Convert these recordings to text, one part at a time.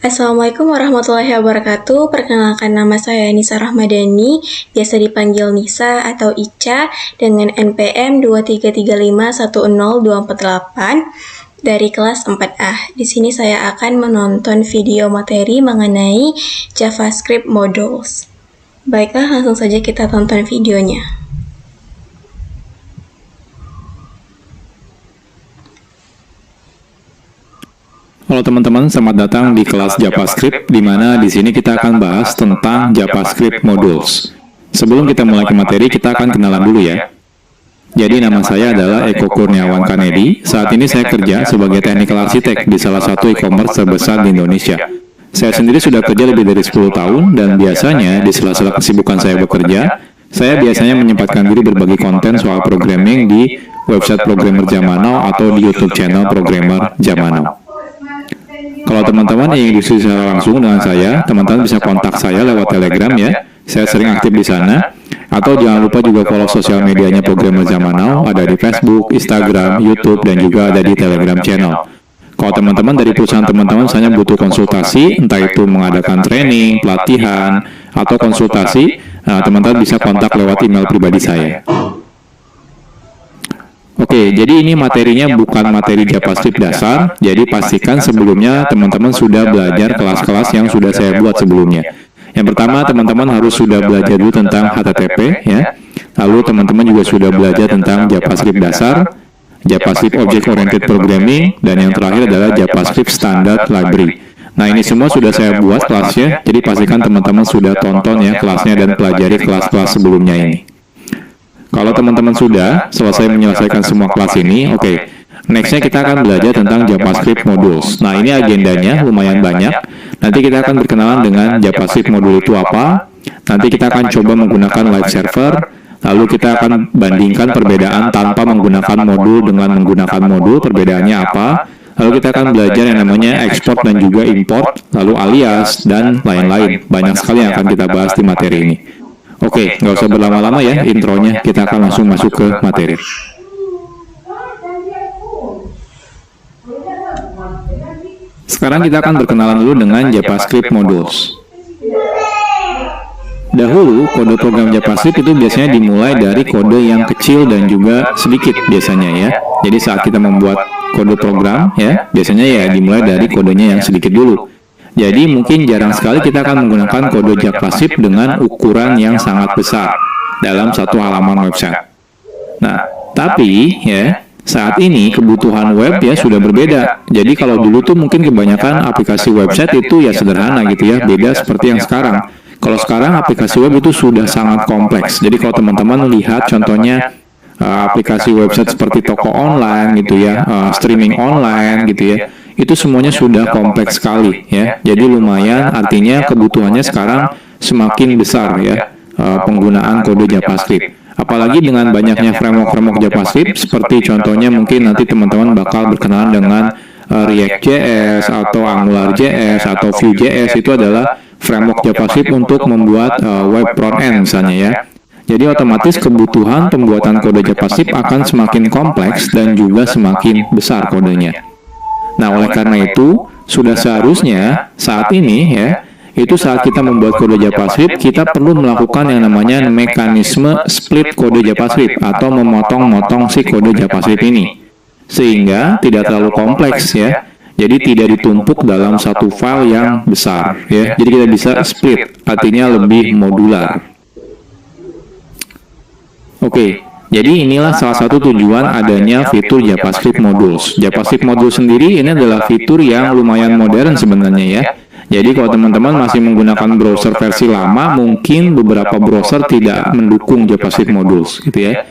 Assalamualaikum warahmatullahi wabarakatuh. Perkenalkan, nama saya Nisa Rahmadani, biasa dipanggil Nisa atau Ica, dengan NPM 233510248 dari kelas 4A. Di sini saya akan menonton video materi mengenai JavaScript Modules. Baiklah, langsung saja kita tonton videonya. Halo teman-teman, selamat datang di kelas JavaScript, di mana di sini kita akan bahas tentang JavaScript Modules. Sebelum kita mulai ke materi, kita akan kenalan dulu ya. Jadi nama saya adalah Eko Kurniawan Kanedi. Saat ini saya kerja sebagai Technical Architect di salah satu e-commerce terbesar di Indonesia. Saya sendiri sudah kerja lebih dari 10 tahun, dan biasanya di sela-sela kesibukan saya bekerja, saya biasanya menyempatkan diri berbagi konten soal programming di website Programmer Zaman Now atau di YouTube channel Programmer Zaman Now. Kalau teman-teman ingin diskusi secara langsung dengan saya, teman-teman bisa kontak saya lewat Telegram ya. Saya sering aktif di sana. Atau jangan lupa juga follow sosial medianya Programmer Zaman Now, ada di Facebook, Instagram, YouTube, dan juga ada di Telegram channel. Kalau teman-teman dari perusahaan teman-teman misalnya butuh konsultasi, entah itu mengadakan training, pelatihan, atau konsultasi, teman-teman bisa kontak lewat email pribadi saya. Oke, jadi ini materinya bukan materi JavaScript dasar, jadi pastikan sebelumnya teman-teman sudah belajar kelas-kelas yang sudah saya buat sebelumnya. Yang pertama, teman-teman harus sudah belajar dulu tentang HTTP, ya. Lalu teman-teman juga sudah belajar tentang JavaScript dasar, JavaScript Object Oriented Programming, dan yang terakhir adalah JavaScript Standard Library. Nah, ini semua sudah saya buat kelasnya, jadi pastikan teman-teman sudah tonton ya kelasnya dan pelajari kelas-kelas sebelumnya ini. Kalau teman-teman sudah selesai menyelesaikan semua kelas ini, oke. Nextnya kita akan belajar tentang JavaScript Modules. Nah, ini agendanya lumayan banyak. Nanti kita akan berkenalan dengan JavaScript Module itu apa. Nanti kita akan coba menggunakan live server. Lalu kita akan bandingkan perbedaan tanpa menggunakan modul dengan menggunakan modul, perbedaannya apa. Lalu kita akan belajar yang namanya export dan juga import, lalu alias, dan lain-lain. Banyak sekali yang akan kita bahas di materi ini. Oke, nggak usah berlama-lama ya intronya, kita akan langsung masuk ke materi. Sekarang kita akan berkenalan dulu dengan JavaScript Modules. Dahulu, kode program JavaScript itu biasanya dimulai dari kode yang kecil dan juga sedikit biasanya ya. Jadi saat kita membuat kode program ya, biasanya ya dimulai dari kodenya yang sedikit dulu. Jadi mungkin jarang sekali kita akan menggunakan kode JavaScript dengan ukuran yang sangat besar dalam satu halaman website. Nah, tapi ya saat ini kebutuhan web ya sudah berbeda. Jadi kalau dulu tuh mungkin kebanyakan aplikasi website itu ya sederhana gitu ya, beda seperti yang sekarang. Kalau sekarang aplikasi web itu sudah sangat kompleks. Jadi kalau teman-teman lihat contohnya aplikasi website seperti toko online gitu ya, streaming online gitu ya, itu semuanya sudah kompleks sekali ya. Jadi lumayan, artinya kebutuhannya sekarang semakin besar ya penggunaan kode JavaScript. Apalagi dengan banyaknya framework JavaScript, seperti contohnya mungkin nanti teman-teman bakal berkenalan dengan React.js atau AngularJS atau Vue.js. Itu adalah framework JavaScript untuk membuat web front-end misalnya ya. Jadi otomatis kebutuhan pembuatan kode JavaScript akan semakin kompleks dan juga semakin besar kodenya. Nah, oleh karena itu, sudah seharusnya saat ini ya, itu saat kita membuat kode JavaScript, kita perlu melakukan yang namanya mekanisme split kode JavaScript atau memotong-motong si kode JavaScript ini. Sehingga tidak terlalu kompleks ya. Jadi tidak ditumpuk dalam satu file yang besar ya. Jadi kita bisa split, artinya lebih modular. Oke. Jadi inilah salah satu tujuan adanya fitur JavaScript Modules. JavaScript Modules sendiri ini adalah fitur yang lumayan modern sebenarnya ya. Jadi kalau teman-teman masih menggunakan browser versi lama, mungkin beberapa browser tidak mendukung JavaScript Modules gitu ya.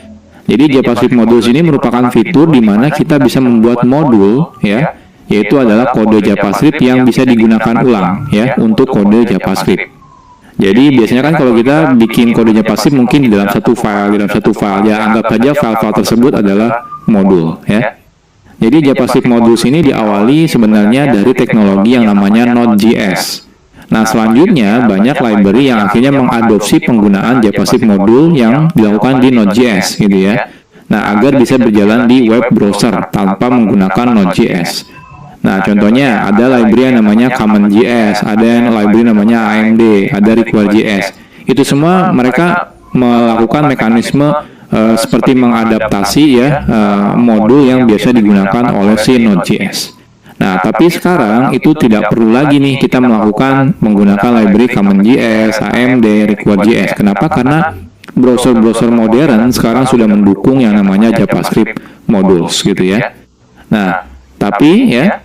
Jadi JavaScript Modules ini merupakan fitur di mana kita bisa membuat modul ya, yaitu adalah kode JavaScript yang bisa digunakan ulang ya untuk kode JavaScript. Jadi biasanya kan kalau kita bikin kode JavaScript mungkin di dalam satu file, ya anggap saja file-file tersebut adalah modul ya. Jadi JavaScript Modules ini diawali sebenarnya dari teknologi yang namanya Node.js. Nah, selanjutnya banyak library yang akhirnya mengadopsi penggunaan JavaScript modul yang dilakukan di Node.js gitu ya. Nah, agar bisa berjalan di web browser tanpa menggunakan Node.js. Nah, contohnya ada library yang namanya CommonJS, ada yang library namanya AMD, ada RequireJS. Itu semua mereka melakukan mekanisme seperti mengadaptasi ya modul yang biasa digunakan oleh si Node.js. Nah, tapi sekarang itu tidak perlu lagi nih kita menggunakan library CommonJS, AMD, RequireJS. Kenapa? Karena browser-browser modern sekarang sudah mendukung yang namanya JavaScript modules gitu ya. Nah, tapi ya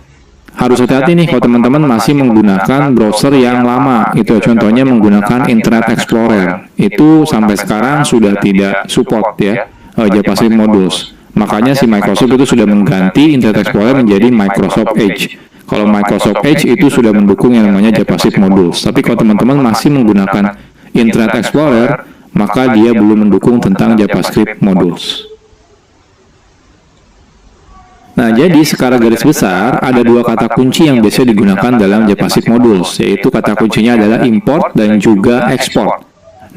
harus hati-hati nih kalau teman-teman masih menggunakan browser yang lama. Itu contohnya menggunakan Internet Explorer. Itu sampai sekarang sudah tidak support ya JavaScript modules. Makanya si Microsoft itu sudah mengganti Internet Explorer menjadi Microsoft Edge. Kalau Microsoft Edge itu sudah mendukung yang namanya JavaScript modules. Tapi kalau teman-teman masih menggunakan Internet Explorer, maka dia belum mendukung tentang JavaScript modules. Nah, jadi secara garis besar, ada dua kata kunci yang biasa digunakan dalam JavaScript modules, yaitu kata kuncinya adalah import dan juga export.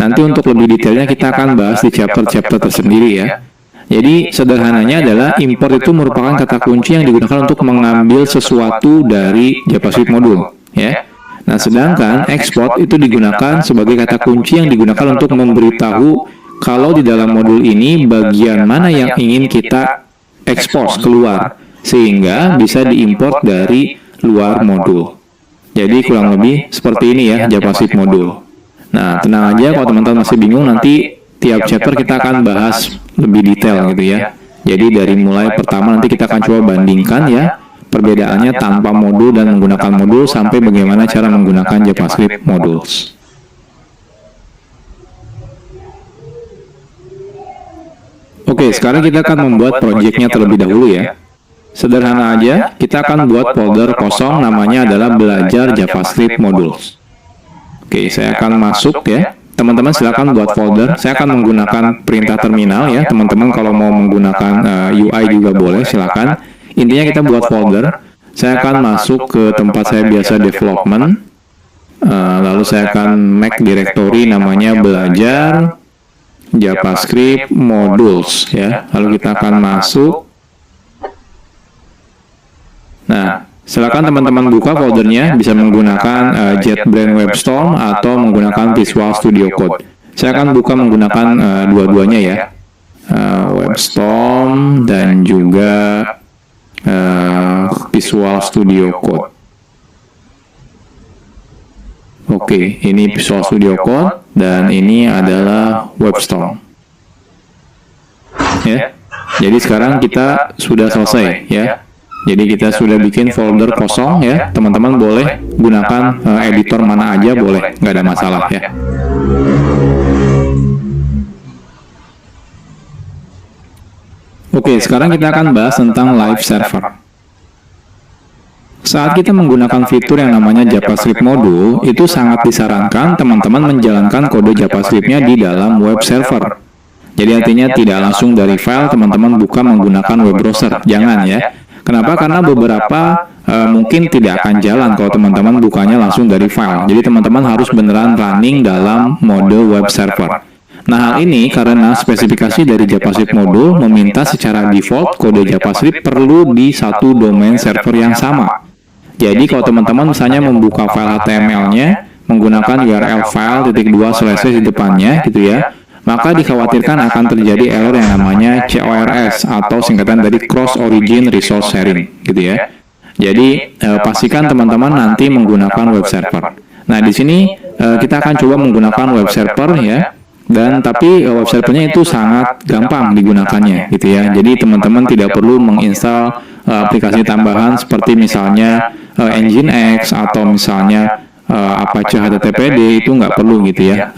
Nanti untuk lebih detailnya kita akan bahas di chapter-chapter tersendiri ya. Jadi, sederhananya adalah import itu merupakan kata kunci yang digunakan untuk mengambil sesuatu dari JavaScript modul, ya. Nah, sedangkan export itu digunakan sebagai kata kunci yang digunakan untuk memberitahu kalau di dalam modul ini bagian mana yang ingin kita export keluar, sehingga bisa diimport dari luar modul. Jadi kurang lebih seperti ini ya JavaScript modul. Nah, tenang aja kalau teman-teman masih bingung, nanti tiap chapter kita akan bahas lebih detail gitu ya. Jadi dari mulai pertama nanti kita akan coba bandingkan ya perbedaannya tanpa modul dan menggunakan modul sampai bagaimana cara menggunakan JavaScript modules. Oke, sekarang kita akan membuat projectnya terlebih dahulu ya. Sederhana aja, kita akan buat folder kosong namanya adalah belajar JavaScript modules. Oke, saya akan masuk ya. Teman-teman silakan buat folder. Saya akan menggunakan perintah terminal ya. Teman-teman kalau mau menggunakan UI juga boleh, silakan. Intinya kita buat folder. Saya akan masuk ke tempat saya biasa development. Lalu saya akan make directory namanya belajar JavaScript modules ya. Lalu kita akan masuk. Nah, silakan teman-teman buka foldernya, bisa menggunakan JetBrains WebStorm atau menggunakan Visual Studio Code. Saya akan buka menggunakan dua-duanya ya, WebStorm dan juga Visual Studio Code. Oke, ini Visual Studio Code dan ini adalah WebStorm. Ya. Jadi sekarang kita sudah selesai ya. Jadi kita sudah bikin folder kosong ya. Teman-teman boleh gunakan editor mana aja boleh, nggak ada masalah ya. Oke, sekarang kita akan bahas tentang live server. Saat kita menggunakan fitur yang namanya JavaScript module, itu sangat disarankan teman-teman menjalankan kode JavaScript-nya di dalam web server. Jadi artinya tidak langsung dari file teman-teman buka menggunakan web browser. Jangan ya. Kenapa? Karena beberapa mungkin tidak akan jalan kalau teman-teman bukanya langsung dari file. Jadi teman-teman harus beneran running dalam mode web server. Nah, hal ini karena spesifikasi dari JavaScript module meminta secara default kode JavaScript perlu di satu domain server yang sama. Jadi kalau teman-teman misalnya membuka file HTML-nya menggunakan URL file /2/ di depannya gitu ya, maka dikhawatirkan akan terjadi error yang namanya CORS atau singkatan dari Cross Origin Resource Sharing gitu ya. Jadi pastikan teman-teman nanti menggunakan web server. Nah, di sini kita akan coba menggunakan web server ya. Dan tapi web servernya itu sangat gampang digunakannya gitu ya. Jadi teman-teman tidak perlu menginstal aplikasi tambahan seperti misalnya Nginx atau misalnya Apache HTTPD, itu nggak perlu gitu ya.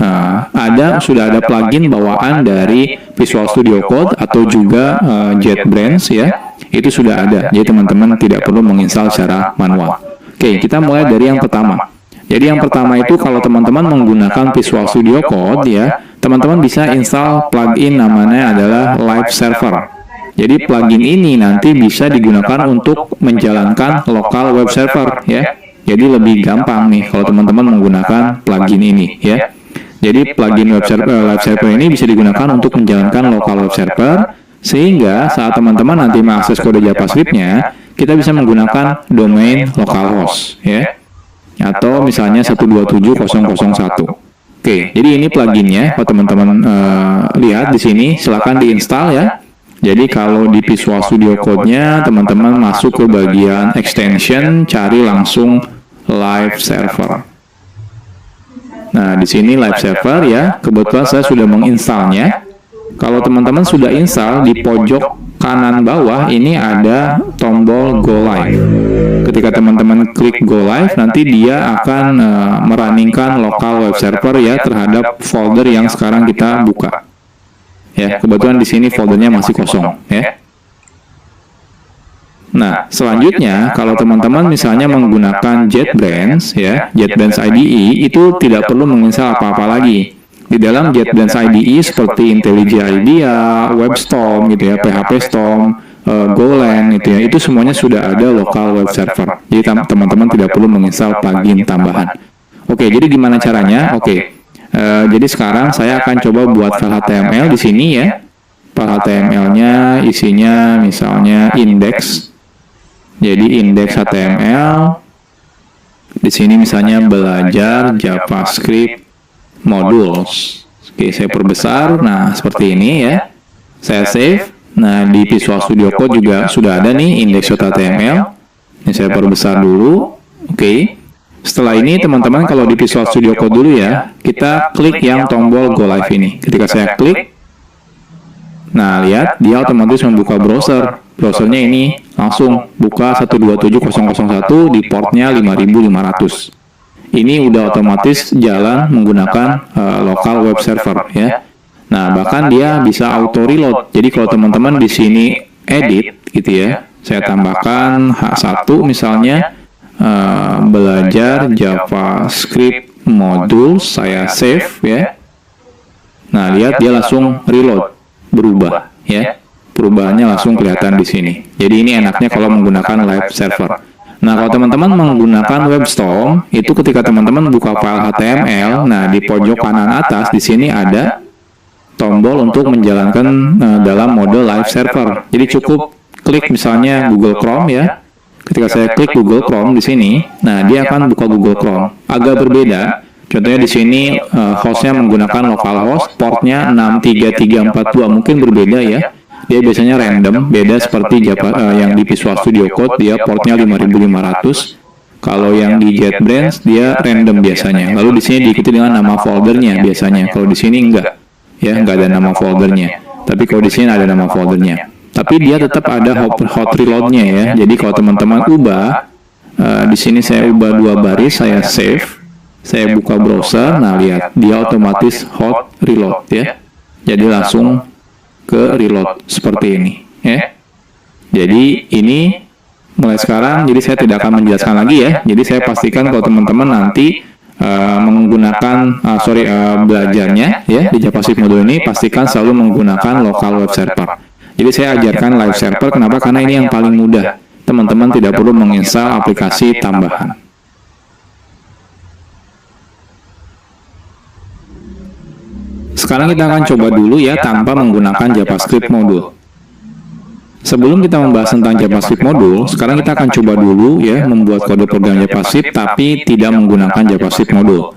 Sudah ada plugin bawaan dari Visual Studio Code atau juga JetBrains ya. Itu sudah ada. Jadi teman-teman tidak perlu menginstal secara manual. Oke, kita mulai dari yang pertama. Jadi yang pertama itu kalau teman-teman menggunakan Visual Studio Code ya, teman-teman bisa install plugin namanya adalah Live Server. Jadi plugin ini nanti bisa digunakan untuk menjalankan lokal web server ya. Jadi lebih gampang nih kalau teman-teman menggunakan plugin ini ya. Jadi plugin web server, Live Server ini bisa digunakan untuk menjalankan lokal web server, sehingga saat teman-teman nanti mengakses kode JavaScript-nya, kita bisa menggunakan domain localhost ya. Atau misalnya 127.0.0.1. Oke, jadi ini pluginnya. Kalau teman-teman lihat di sini, silakan diinstal ya. Jadi kalau di Visual Studio Code-nya, teman-teman masuk ke bagian extension, cari langsung live server. Nah, di sini live server ya, kebetulan saya sudah menginstalnya. Kalau teman-teman sudah install, di pojok kanan bawah ini ada tombol Go Live. Ketika teman-teman klik Go Live, nanti dia akan merunningkan local web server ya terhadap folder yang sekarang kita buka. Ya, kebetulan di sini foldernya masih kosong ya. Nah, selanjutnya kalau teman-teman misalnya menggunakan JetBrains ya, JetBrains IDE itu tidak perlu menginstal apa-apa lagi. Di dalam JetBrains IDE seperti IntelliJ IDEA, WebStorm gitu ya, PHPStorm, Golang gitu ya, itu semuanya sudah ada local web server. Jadi teman-teman tidak perlu menginstal plugin tambahan. Oke, jadi gimana caranya? Oke. Jadi sekarang saya akan coba buat file HTML di sini ya. File HTML-nya isinya misalnya index. Jadi index HTML. Di sini misalnya belajar JavaScript modules. Oke, saya perbesar. Nah, seperti ini ya. Saya save. Nah, di Visual Studio Code juga sudah ada nih index.html. Ini saya perbesar dulu. Oke. Setelah ini teman-teman kalau di Visual Studio Code dulu ya, kita klik yang tombol Go Live ini. Ketika saya klik, nah lihat dia otomatis membuka browser. Browsernya ini langsung buka 127.0.0.1 di portnya 5500. Ini udah otomatis jalan menggunakan local web server ya. Nah bahkan dia bisa auto reload. Jadi kalau teman-teman di sini edit gitu ya, saya tambahkan H1 misalnya. Belajar JavaScript modul, saya save ya. Nah, lihat dia langsung reload, berubah ya. Perubahannya langsung kelihatan di sini. Jadi ini enaknya kalau menggunakan live server. Nah, kalau teman-teman menggunakan WebStorm, itu ketika teman-teman buka file HTML, nah di pojok kanan atas di sini ada tombol untuk menjalankan dalam mode live server. Jadi cukup klik misalnya Google Chrome ya. Ketika saya klik Google Chrome di sini, nah dia akan buka Google Chrome. Agak berbeda. Contohnya di sini hostnya menggunakan localhost, portnya 63342 mungkin berbeda ya. Dia biasanya random, beda seperti yang di Visual Studio Code dia portnya 5500. Kalau yang di JetBrains dia random biasanya. Lalu di sini diikuti dengan nama foldernya biasanya. Kalau di sini enggak, ya enggak ada nama foldernya. Tapi kalau di sini ada nama foldernya. Tapi dia tetap ada hot reload-nya ya. Jadi kalau teman-teman ubah, di sini saya ubah 2 baris, saya save, saya buka browser, nah lihat dia otomatis hot reload ya. Jadi langsung ke reload seperti ini ya. Jadi ini mulai sekarang, jadi saya tidak akan menjelaskan lagi ya. Jadi saya pastikan kalau teman-teman nanti menggunakan belajarnya ya di JavaScript modul ini, pastikan selalu menggunakan local web server. Jadi saya ajarkan live server, kenapa? Karena ini yang paling mudah. Teman-teman tidak perlu menginstal aplikasi tambahan. Sekarang kita akan coba dulu ya tanpa menggunakan JavaScript modul. Sebelum kita membahas tentang JavaScript modul, sekarang kita akan coba dulu ya membuat kode program JavaScript tapi tidak menggunakan JavaScript modul.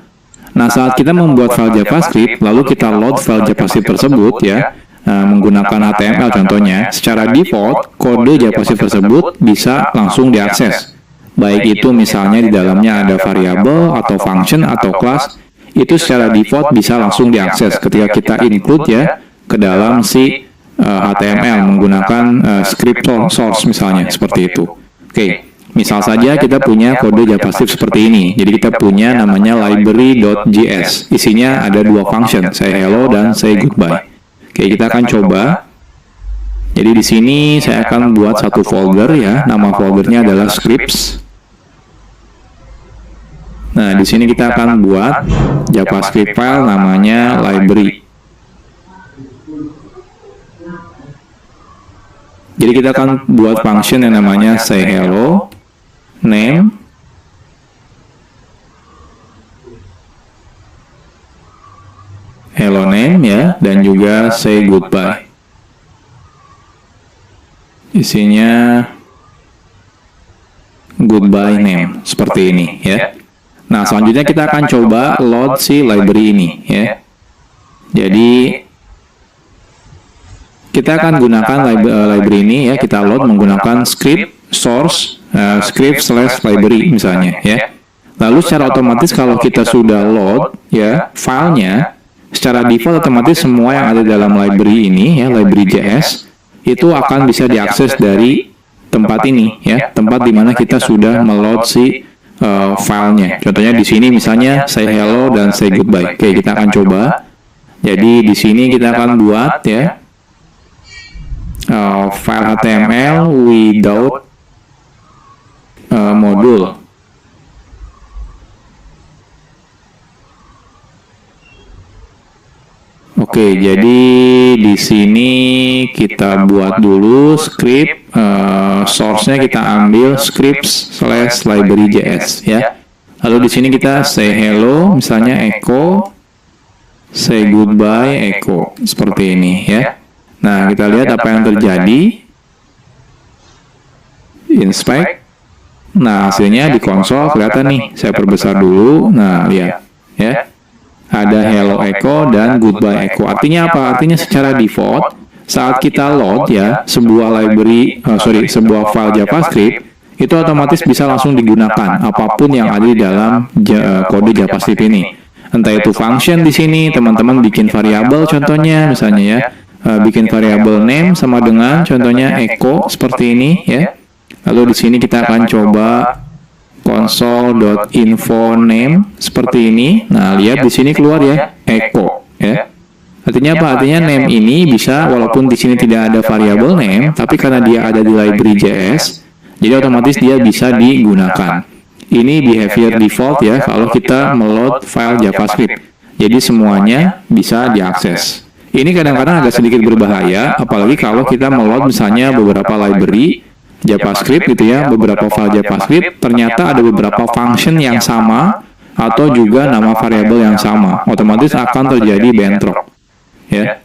Nah, saat kita membuat file JavaScript, lalu kita load file JavaScript tersebut ya, menggunakan HTML contohnya, secara default kode JavaScript tersebut bisa langsung diakses. Baik itu misalnya di dalamnya ada variabel atau function atau class, itu secara default bisa langsung diakses ketika kita include ya ke dalam si HTML menggunakan script source misalnya seperti itu. Oke, misal saja kita punya kode JavaScript seperti ini. Jadi kita punya namanya library.js. Isinya ada 2 function, say hello dan say goodbye. Oke, kita akan coba. Jadi di sini saya akan buat satu folder ya. Nama foldernya adalah scripts. Nah, di sini kita akan buat JavaScript file namanya library. Jadi kita akan buat function yang namanya say hello, name, hello name ya, dan juga say goodbye. Isinya goodbye name seperti ini ya. Nah, selanjutnya kita akan coba load si library ini ya. Jadi kita akan gunakan library ini ya, kita load menggunakan script source script/library misalnya ya. Lalu secara otomatis kalau kita sudah load ya filenya, secara default otomatis semua yang ada dalam library ini ya, library.js itu akan bisa diakses dari tempat ini ya, tempat di mana kita sudah meload si filenya. Contohnya di sini misalnya say hello dan say goodbye. Oke, kita akan coba. Jadi di sini kita akan buat ya file HTML without module. Oke, jadi di sini kita buat dulu script, source-nya kita ambil scripts/library.js ya. Lalu di sini kita say hello, misalnya echo, say goodbye, echo, seperti ini ya. Nah, kita lihat apa yang terjadi. Inspect. Nah, hasilnya di konsol kelihatan nih. Saya perbesar dulu. Nah, lihat ya. Ada hello echo dan goodbye echo. Artinya apa? Artinya secara default saat kita load ya sebuah sebuah file JavaScript itu otomatis bisa langsung digunakan apapun yang ada di dalam kode JavaScript ini. Entah itu function di sini, teman-teman bikin variabel contohnya misalnya ya. Bikin variabel name sama dengan contohnya echo seperti ini ya. Lalu di sini kita akan coba console.info name seperti ini. Nah, lihat di sini keluar ya echo ya. Artinya apa? Artinya name ini bisa walaupun di sini tidak ada variabel name, tapi karena dia ada di library.js, jadi otomatis dia bisa digunakan. Ini behavior default ya kalau kita meload file JavaScript. Jadi semuanya bisa diakses. Ini kadang-kadang agak sedikit berbahaya, apalagi kalau kita meload misalnya beberapa library JavaScript gitu ya, beberapa file JavaScript, ternyata ada beberapa function yang sama atau juga nama variabel yang sama, otomatis akan terjadi bentrok. Ya,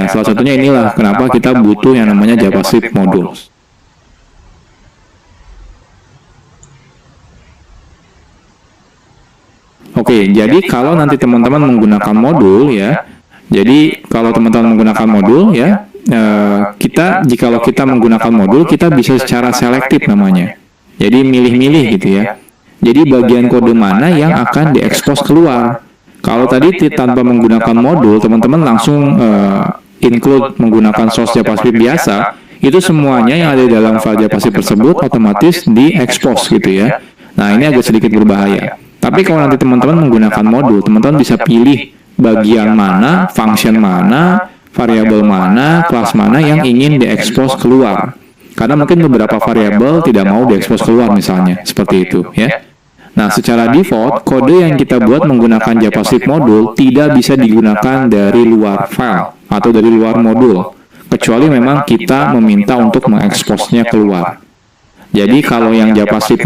salah satunya inilah kenapa kita butuh yang namanya JavaScript modules. Oke, jadi kalau nanti teman-teman menggunakan modul ya. Jadi kalau teman-teman menggunakan modul ya, jikalau kita menggunakan modul, kita bisa secara selektif namanya. Jadi milih-milih gitu ya. Jadi bagian kode mana yang akan diekspos keluar. Kalau tadi tanpa menggunakan modul, teman-teman langsung include menggunakan source JavaScript biasa, itu semuanya yang ada di dalam file JavaScript tersebut otomatis diekspos gitu ya. Nah, ini agak sedikit berbahaya. Tapi kalau nanti teman-teman menggunakan modul, teman-teman bisa pilih bagian mana, function mana, variabel mana, kelas mana yang ingin diekspos keluar. Karena mungkin beberapa variabel tidak mau diekspos keluar misalnya, seperti itu ya. Nah, secara default, kode yang kita buat menggunakan JavaScript modul tidak bisa digunakan dari luar file atau dari luar modul, kecuali memang kita meminta untuk mengeksposnya keluar. Jadi kalau yang JavaScript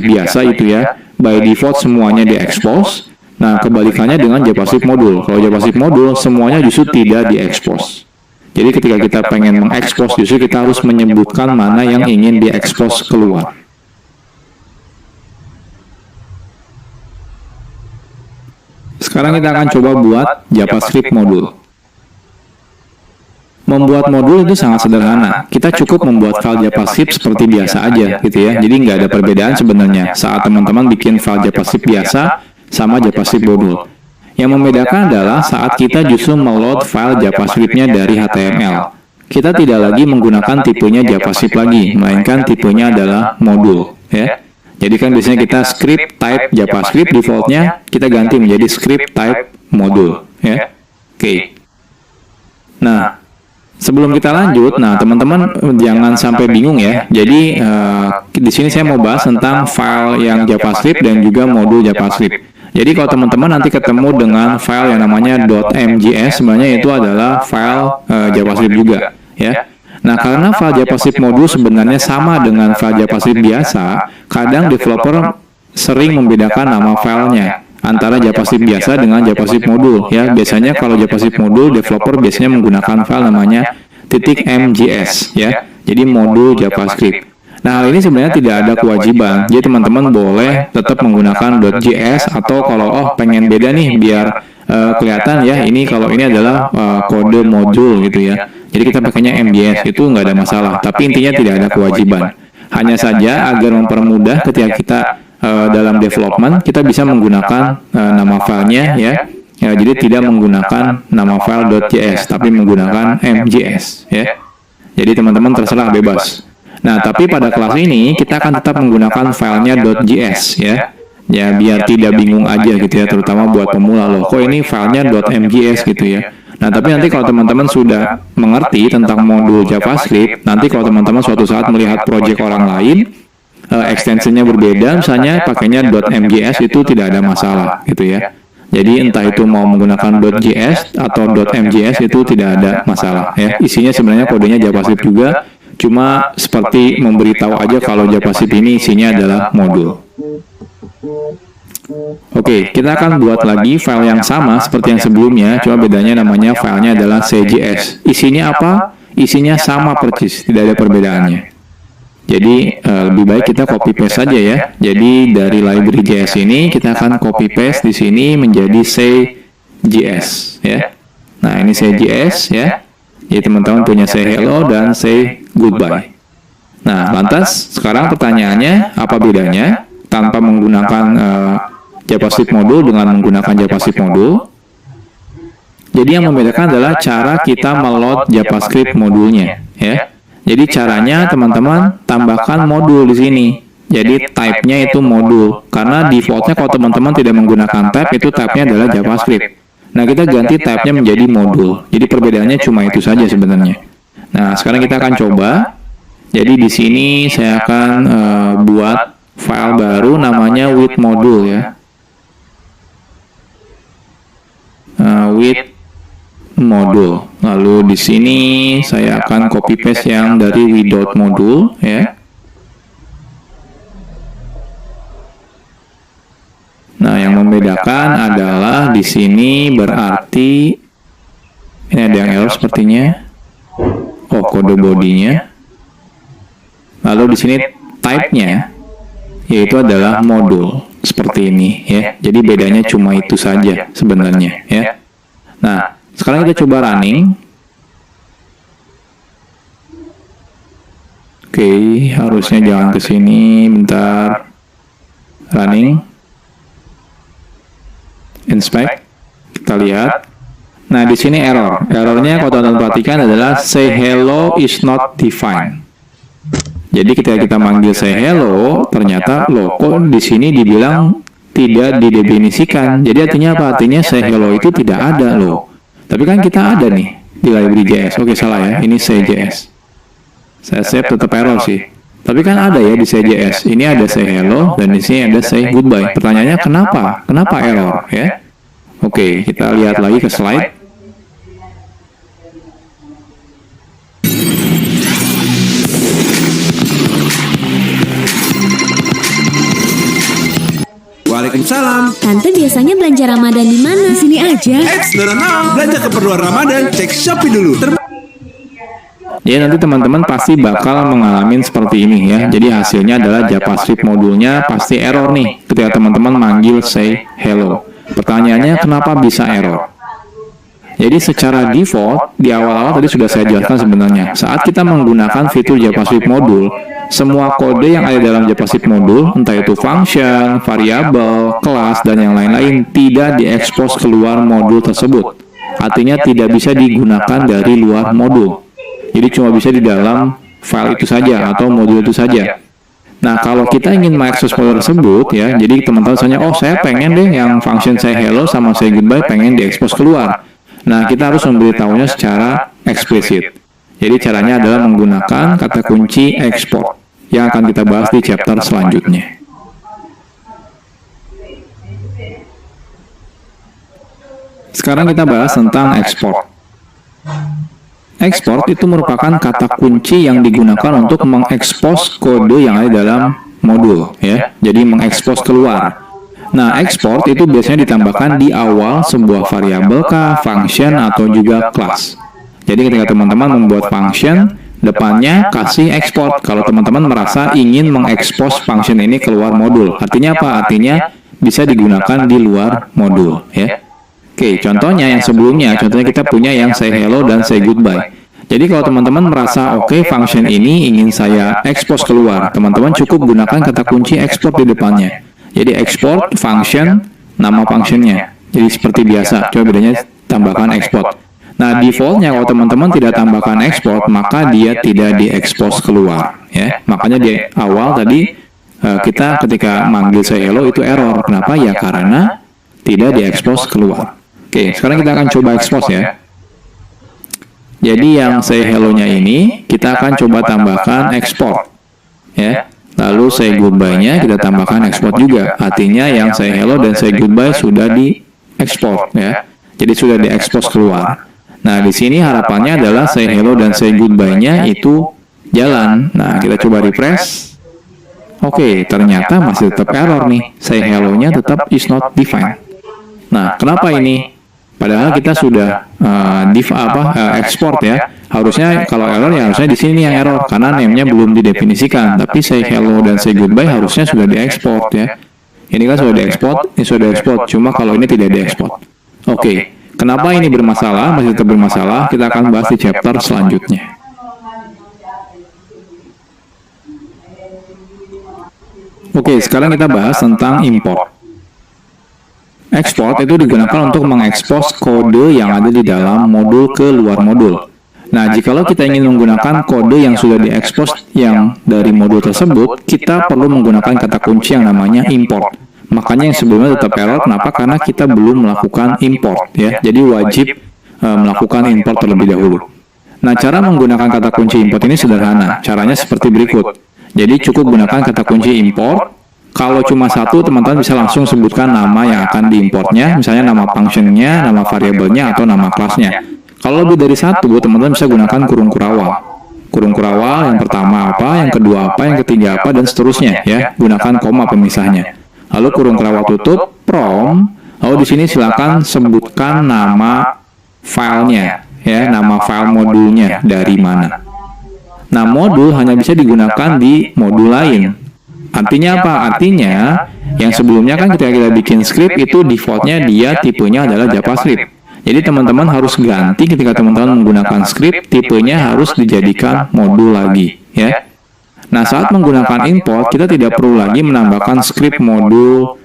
biasa itu ya, by default semuanya diekspos. Nah, kebalikannya dengan JavaScript modul. Kalau JavaScript modul, semuanya justru tidak diekspos. Jadi ketika kita pengen mengekspos, justru kita harus menyebutkan mana yang ingin diekspos keluar. Sekarang kita akan coba buat JavaScript modul. Membuat modul itu sangat sederhana. Kita cukup membuat file JavaScript seperti biasa aja, gitu ya. Jadi nggak ada perbedaan sebenarnya saat teman-teman bikin file JavaScript biasa sama JavaScript modul. Yang membedakan adalah saat kita justru meload file JavaScript-nya dari HTML. Kita tidak lagi menggunakan tipenya JavaScript lagi, melainkan tipenya adalah modul. Ya. Jadi kan biasanya kita script type JavaScript, defaultnya kita ganti menjadi script type modul. Ya. Oke. Nah, sebelum kita lanjut, nah teman-teman jangan sampai bingung ya. Jadi di sini saya mau bahas tentang file yang JavaScript dan juga modul JavaScript. Jadi kalau teman-teman nanti ketemu dengan file yang namanya .mjs, sebenarnya itu adalah file JavaScript juga, ya. Nah, karena file JavaScript modul sebenarnya sama dengan file JavaScript biasa, kadang developer sering membedakan nama filenya antara JavaScript biasa dengan JavaScript modul, ya. Biasanya kalau JavaScript modul, developer biasanya menggunakan file namanya .mjs, ya. Jadi modul JavaScript. Nah, hal ini sebenarnya tidak ada kewajiban. Jadi teman-teman boleh tetap menggunakan .js atau kalau pengen beda nih biar kelihatan ya, ini kalau ini adalah kode modul gitu ya. Jadi kita pakainya MJS, itu nggak ada masalah. Tapi intinya tidak ada kewajiban. Hanya saja agar mempermudah ketika kita dalam development, kita bisa menggunakan nama filenya ya. Jadi tidak menggunakan nama file .js, tapi menggunakan MJS ya. Jadi teman-teman terserah bebas. Nah, tapi pada kelas ini kita akan tetap menggunakan filenya .js ya. Ya, biar tidak bingung aja gitu ya, terutama buat pemula loh. Kok ini filenya .mjs gitu ya. Nah, tapi nanti kalau teman-teman sudah mengerti tentang modul JavaScript, nanti kalau teman-teman suatu saat melihat project orang lain, ekstensinya berbeda, misalnya pakainya .mjs itu tidak ada masalah gitu ya. Jadi entah itu mau menggunakan .js atau .mjs itu tidak ada masalah ya. Isinya sebenarnya kodenya JavaScript juga, cuma seperti memberitahu aja kalau JavaScript ini isinya adalah modul. Oke, kita akan buat lagi file yang sama seperti yang sebelumnya, cuma bedanya namanya filenya adalah CJS. Isinya apa? Isinya sama persis, tidak ada perbedaannya. Jadi lebih baik kita copy paste saja ya. Jadi dari library JS ini kita akan copy paste di sini menjadi CJS ya. Nah, ini CJS ya. Jadi teman-teman punya say hello dan say goodbye. Nah, lantas sekarang pertanyaannya apa bedanya tanpa menggunakan JavaScript modul dengan menggunakan JavaScript modul? Jadi yang membedakan adalah cara kita meload JavaScript modulnya ya. Jadi caranya teman-teman tambahkan modul di sini. Jadi type-nya itu modul. Karena defaultnya kalau teman-teman tidak menggunakan type, itu type-nya adalah JavaScript. Nah, kita ganti type-nya menjadi modul. Jadi perbedaannya cuma itu saja sebenarnya. Nah, sekarang kita akan coba. Jadi di sini saya akan buat file baru namanya with module ya. With module. Lalu di sini saya akan copy paste yang dari without module ya. Nah, yang membedakan adalah di sini berarti ini ada yang error sepertinya. Oh, kode bodinya. Lalu di sini type-nya yaitu adalah modul seperti ini ya. Jadi bedanya cuma itu saja sebenarnya ya. Nah, sekarang kita coba running. Oke, harusnya jangan ke sini, bentar. Running. Inspect. Kita lihat. Nah, di sini error. Errornya kalau teman-teman perhatikan adalah say hello is not defined. Jadi ketika kita manggil say hello, ternyata loh kok di sini dibilang tidak didefinisikan. Jadi artinya apa? Artinya say hello itu tidak ada loh. Tapi kan kita ada nih di library JS. Oke, salah ya. Ini CJS. Saya save tetap error sih. Tapi kan ada ya di CJS. Ini ada say hello dan di sini ada say goodbye. Pertanyaannya kenapa? Kenapa error ya? Oke, kita lihat lagi ke slide. Waalaikumsalam. Tante biasanya belanja Ramadan di mana? Di sini aja. No. Belanja keperluan Ramadan, cek Shopee dulu. Ya, nanti teman-teman pasti bakal mengalami seperti ini ya. Jadi hasilnya adalah JavaScript modulnya pasti error nih ketika teman-teman manggil say hello. Pertanyaannya kenapa bisa error? Jadi secara default di awal-awal tadi sudah saya jelaskan sebenarnya. Saat kita menggunakan fitur JavaScript modul, semua kode yang ada dalam JavaScript modul, entah itu function, variabel, kelas, dan yang lain-lain, tidak diekspos keluar modul tersebut. Artinya tidak bisa digunakan dari luar modul. Jadi cuma bisa di dalam file itu saja atau modul itu saja. Nah, kalau kita ingin mengakses modul tersebut ya, jadi teman-teman tanya, oh saya pengen deh yang function say hello sama say goodbye pengen diekspos keluar. Nah, kita harus memberitahunya secara eksplisit. Jadi caranya adalah menggunakan kata kunci export yang akan kita bahas di chapter selanjutnya. Sekarang kita bahas tentang export. Export itu merupakan kata kunci yang digunakan untuk mengekspos kode yang ada dalam modul ya. Jadi mengekspos keluar. Nah, export itu biasanya ditambahkan di awal sebuah variabel kah, function, atau juga kelas. Jadi ketika teman-teman membuat function, depannya kasih export kalau teman-teman merasa ingin mengekspos function ini keluar modul. Artinya apa? Artinya bisa digunakan di luar modul, ya. Oke, contohnya yang sebelumnya, contohnya kita punya yang say hello dan say goodbye. Jadi kalau teman-teman merasa oke, function ini ingin saya expose keluar, teman-teman cukup gunakan kata kunci export di depannya. Jadi export function, nama functionnya. Jadi seperti biasa, coba bedanya tambahkan export. Nah, defaultnya kalau teman-teman tidak tambahkan export, maka dia tidak diekspos keluar, ya. Makanya di awal tadi kita ketika manggil say hello itu error. Kenapa? Ya karena tidak diekspos keluar. Oke, sekarang kita akan coba expose ya. Jadi yang say hello-nya ini kita akan coba tambahkan export, ya. Lalu say goodbye-nya kita tambahkan export juga. Artinya yang say hello dan say goodbye sudah diekspor, ya. Jadi sudah diekspos keluar. Nah, di sini harapannya adalah say hello dan say goodbye-nya itu jalan. Nah, kita coba refresh. Oke, ternyata masih tetap error nih. Say hello-nya tetap is not defined. Nah, kenapa ini? Padahal kita sudah export ya. Harusnya kalau error ya harusnya di sini yang error karena name-nya belum didefinisikan. Tapi say hello dan say goodbye harusnya sudah diekspor ya. Ini kan sudah diekspor, ini sudah diekspor. Cuma kalau ini tidak diekspor. Oke. Kenapa ini bermasalah? Masih tetap bermasalah. Kita akan bahas di chapter selanjutnya. Oke, sekarang kita bahas tentang import. Export itu digunakan untuk mengekspos kode yang ada di dalam modul ke luar modul. Nah, jikalau kita ingin menggunakan kode yang sudah diekspos yang dari modul tersebut, kita perlu menggunakan kata kunci yang namanya import. Makanya yang sebelumnya tetap error, kenapa? Karena kita belum melakukan import, ya. Jadi wajib melakukan import terlebih dahulu. Nah, cara menggunakan kata kunci import ini sederhana. Caranya seperti berikut. Jadi cukup gunakan kata kunci import. Kalau cuma satu, teman-teman bisa langsung sebutkan nama yang akan diimportnya, misalnya nama functionnya, nama variabelnya, atau nama kelasnya. Kalau lebih dari satu, teman-teman bisa gunakan kurung kurawal. Kurung kurawal yang pertama apa, yang kedua apa, yang ketiga apa, dan seterusnya, ya. Gunakan koma pemisahnya. Lalu kurung kurawal tutup, prom, lalu di sini silakan sebutkan nama filenya, ya, nama file modulnya dari mana. Nah, modul hanya bisa digunakan di modul lain. Artinya apa? Artinya yang sebelumnya kan ketika kita bikin script itu defaultnya dia tipenya adalah JavaScript. Jadi teman-teman harus ganti ketika teman-teman menggunakan script, tipenya harus dijadikan modul lagi, ya. Nah, saat menggunakan import, kita tidak perlu lagi menambahkan script modul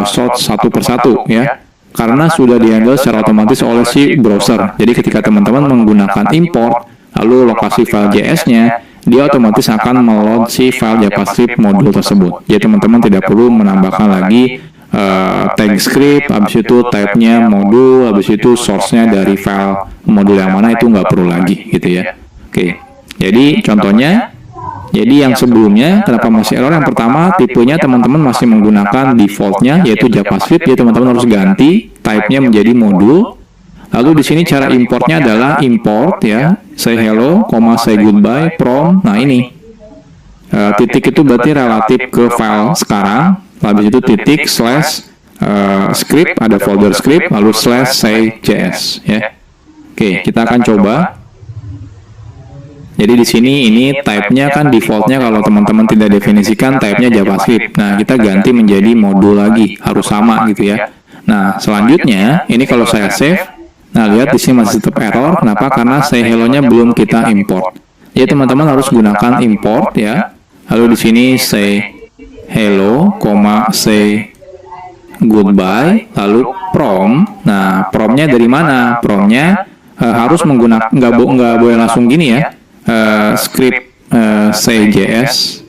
sort satu persatu, ya. Karena sudah dihandle secara otomatis oleh si browser. Jadi ketika teman-teman menggunakan import, lalu lokasi file JS-nya, dia otomatis akan meload si file JavaScript modul tersebut. Jadi teman-teman tidak perlu menambahkan lagi tag script, habis itu type-nya modul, habis itu source-nya dari file modul yang mana itu nggak perlu lagi, gitu ya. Oke, jadi contohnya, jadi yang sebelumnya kenapa masih error? Yang pertama, tipenya teman-teman masih menggunakan default-nya yaitu JavaScript, jadi teman-teman harus ganti type-nya menjadi modul. Lalu di sini cara importnya adalah import ya, say hello, say goodbye, from. Nah ini titik itu berarti relatif ke file sekarang. Habis itu titik slash script, ada folder script, lalu slash say js ya. Oke, kita akan coba. Jadi di sini ini type-nya kan default-nya kalau teman-teman tidak definisikan type-nya JavaScript. Nah kita ganti menjadi modul lagi, harus sama gitu ya. Nah selanjutnya ini kalau saya save. Nah, lihat di sini masih tetap error. Kenapa? Karena say hello-nya belum kita import. Jadi teman-teman harus gunakan import ya. Lalu di sini say hello, say goodbye, lalu from. Nah, from-nya dari mana? From-nya harus menggunakan nggak boleh langsung gini ya. Script say js.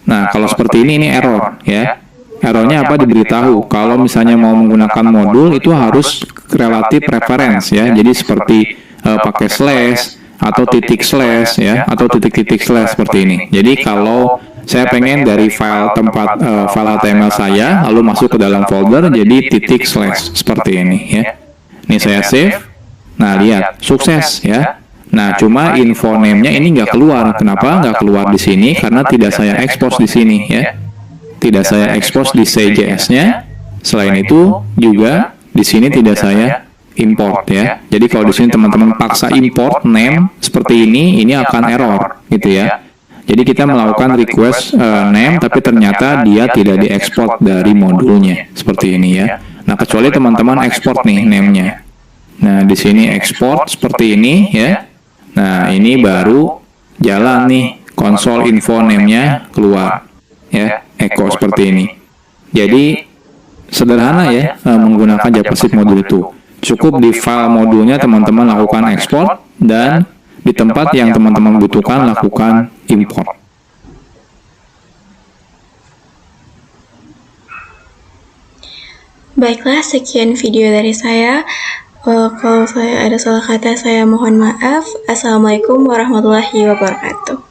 Nah, kalau seperti ini error ya. Errornya apa? Diberitahu kalau misalnya mau menggunakan modul itu harus relatif reference ya. Jadi seperti pakai slash atau titik slash ya, atau titik-titik slash seperti ini. Jadi kalau saya pengen dari file tempat file HTML saya lalu masuk ke dalam folder jadi titik slash seperti ini ya. Ini saya save. Nah lihat sukses ya. Nah cuma info name-nya ini nggak keluar. Kenapa nggak keluar di sini? Karena tidak saya expose di sini ya. Tidak saya expose di say.js-nya. Selain itu juga di sini tidak saya import ya. Jadi kalau di sini teman-teman paksa import name seperti ini akan error gitu ya. Jadi kita melakukan request name tapi ternyata dia tidak diekspor dari modulnya seperti ini ya. Nah, kecuali teman-teman ekspor nih name-nya. Nah, di sini ekspor seperti ini ya. Nah, ini baru jalan nih konsol info name-nya keluar ya, echo seperti ini. Jadi sederhana ya menggunakan JavaScript modul itu. Cukup di file modulnya teman-teman lakukan ekspor dan di tempat yang teman-teman butuhkan lakukan import. Baiklah, sekian video dari saya. Kalau saya ada salah kata, saya mohon maaf. Assalamualaikum warahmatullahi wabarakatuh.